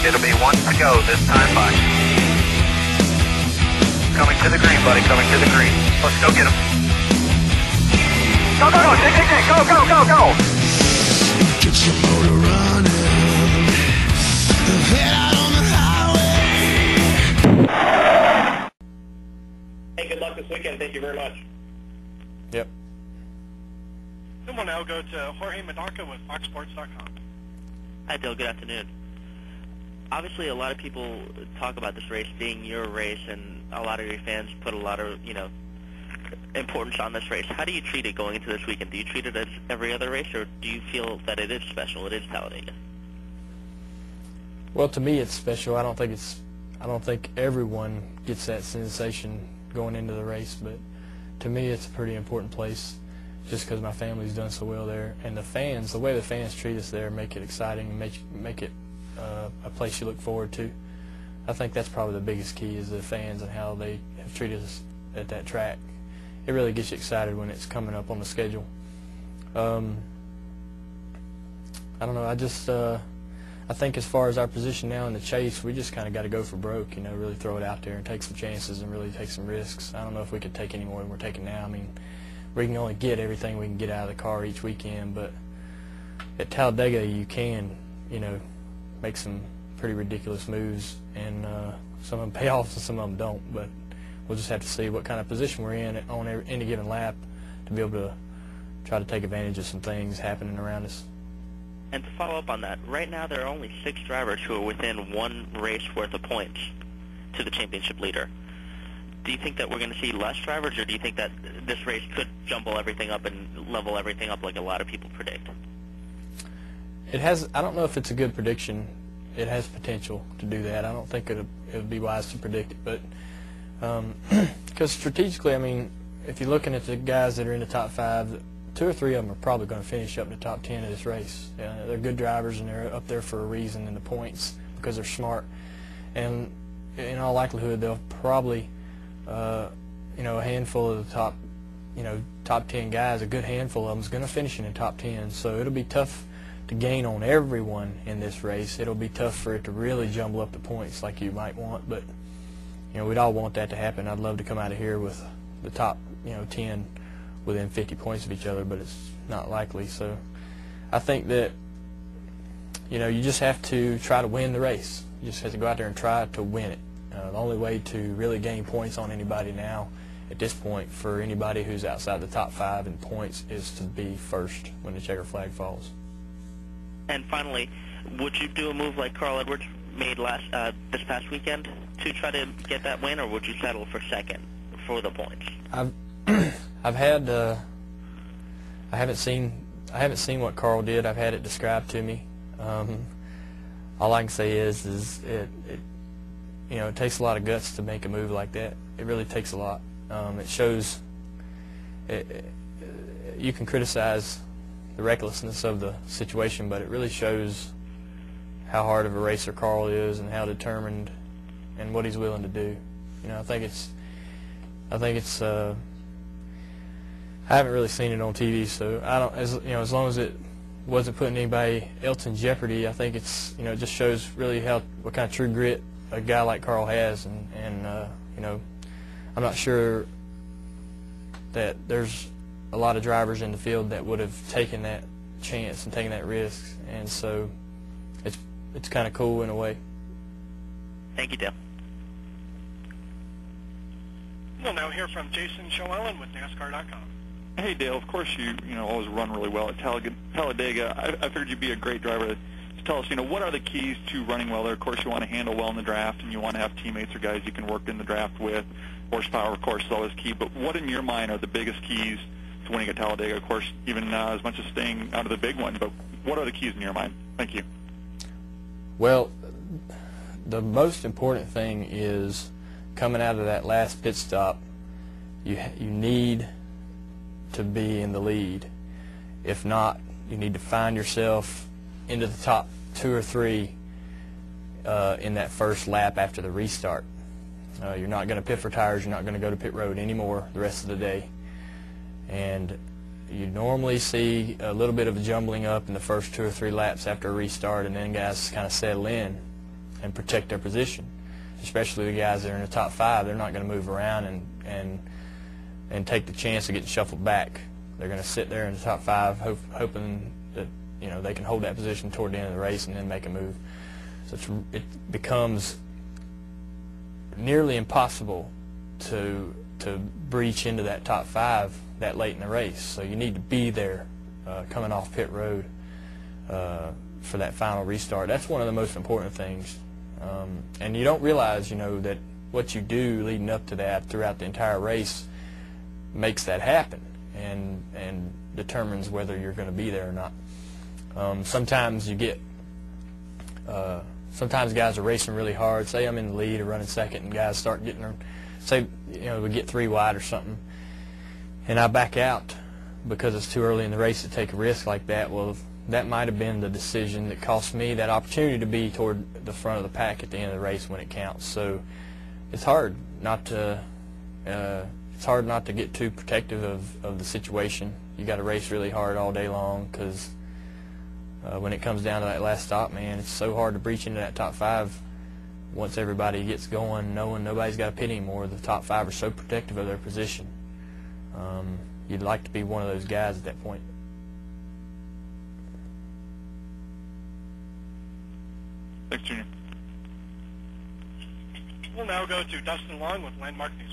It'll be one to go this time by. Coming to the green, buddy, coming to the green. Let's go get him. Go, go, go, go, go, go, go! Get your motor running. Head out on the highway. Hey, good luck this weekend. Thank you very much. Yep. Then we'll now go to Jorge Medalca with FoxSports.com. Hi, Dale. Good afternoon. Obviously, a lot of people talk about this race being your race, and a lot of your fans put a lot of, importance on this race. How do you treat it going into this weekend? Do you treat it as every other race, or do you feel that it is special? It is Talladega. Well, to me, it's special. I don't think everyone gets that sensation going into the race, but to me, it's a pretty important place, just because my family's done so well there, and the fans, the way the fans treat us there, make it exciting and make it a place you look forward to. I think that's probably the biggest key, is the fans and how they have treated us at that track. It really gets you excited when it's coming up on the schedule. I don't know. I think as far as our position now in the chase, we just kind of got to go for broke. Really throw it out there and take some chances and really take some risks. I don't know if we could take any more than we're taking now. I mean, we can only get everything we can get out of the car each weekend, but at Talladega you can, make some pretty ridiculous moves, and some of them pay off and some of them don't, but we'll just have to see what kind of position we're in on any given lap to be able to try to take advantage of some things happening around us. And to follow up on that, right now there are only 6 drivers who are within one race worth of points to the championship leader. Do you think that we're going to see less drivers, or do you think that this race could jumble everything up and level everything up like a lot of people predict? It has. I don't know if it's a good prediction. It has potential to do that. I don't think it would be wise to predict it, but because strategically, I mean, if you're looking at the guys that are in the top 5, 2 or 3 of them are probably going to finish up in the top 10 of this race. They're good drivers, and they're up there for a reason in the points because they're smart. And in all likelihood, they'll probably, a handful of the top 10 guys, a good handful of them is going to finish in the top 10. So it'll be tough to gain on everyone in this race. It'll be tough for it to really jumble up the points like you might want, but we'd all want that to happen. I'd love to come out of here with the top 10 within 50 points of each other, but it's not likely. So I think that you just have to try to win the race. You just have to go out there and try to win it. The only way to really gain points on anybody now at this point for anybody who's outside the top 5 in points is to be first when the checker flag falls. And finally, would you do a move like Carl Edwards made this past weekend to try to get that win, or would you settle for second for the points? I haven't seen what Carl did. I've had it described to me. All I can say is it takes a lot of guts to make a move like that. It really takes a lot. It shows. You can criticize the recklessness of the situation, but it really shows how hard of a racer Carl is and how determined and what he's willing to do. I think it's. I haven't really seen it on TV, so I don't. As long as it wasn't putting anybody else in jeopardy, I think it's. It just shows really what kind of true grit a guy like Carl has, and I'm not sure that there's a lot of drivers in the field that would have taken that chance and taken that risk, and so it's kind of cool in a way. Thank you, Dale. We'll now hear from Jason Schoellen with NASCAR.com. Hey, Dale. Of course, you always run really well at Talladega. I figured you'd be a great driver. To tell us, what are the keys to running well there? Of course, you want to handle well in the draft, and you want to have teammates or guys you can work in the draft with. Horsepower, of course, is always key. But what, in your mind, are the biggest keys to winning at Talladega? Of course, even as much as staying out of the big one. But what are the keys in your mind? Thank you. Well, the most important thing is coming out of that last pit stop, you need to be in the lead. If not, you need to find yourself into the top 2 or 3 in that first lap after the restart. You're not going to pit for tires. You're not going to go to pit road anymore the rest of the day. And you normally see a little bit of a jumbling up in the first 2 or 3 laps after a restart, and then guys kind of settle in. and protect their position, especially the guys that are in the top 5. They're not going to move around and take the chance of getting shuffled back. They're going to sit there in the top 5, hoping that they can hold that position toward the end of the race and then make a move. So it becomes nearly impossible to breach into that top 5 that late in the race. So you need to be there coming off pit road for that final restart. That's one of the most important things. And you don't realize, that what you do leading up to that throughout the entire race makes that happen and determines whether you're going to be there or not. Sometimes you get, sometimes guys are racing really hard. Say I'm in the lead or running second, and guys start getting, say, we get 3 wide or something, and I back out because it's too early in the race to take a risk like that. Well, that might have been the decision that cost me that opportunity to be toward the front of the pack at the end of the race when it counts. So it's hard not to get too protective of the situation. You got to race really hard all day long, because when it comes down to that last stop, man, it's so hard to breach into that top 5 once everybody gets going, knowing nobody's got a pit anymore. The top 5 are so protective of their position. You'd like to be one of those guys at that point. Thanks, Junior. We'll now go to Dustin Long with Landmark News.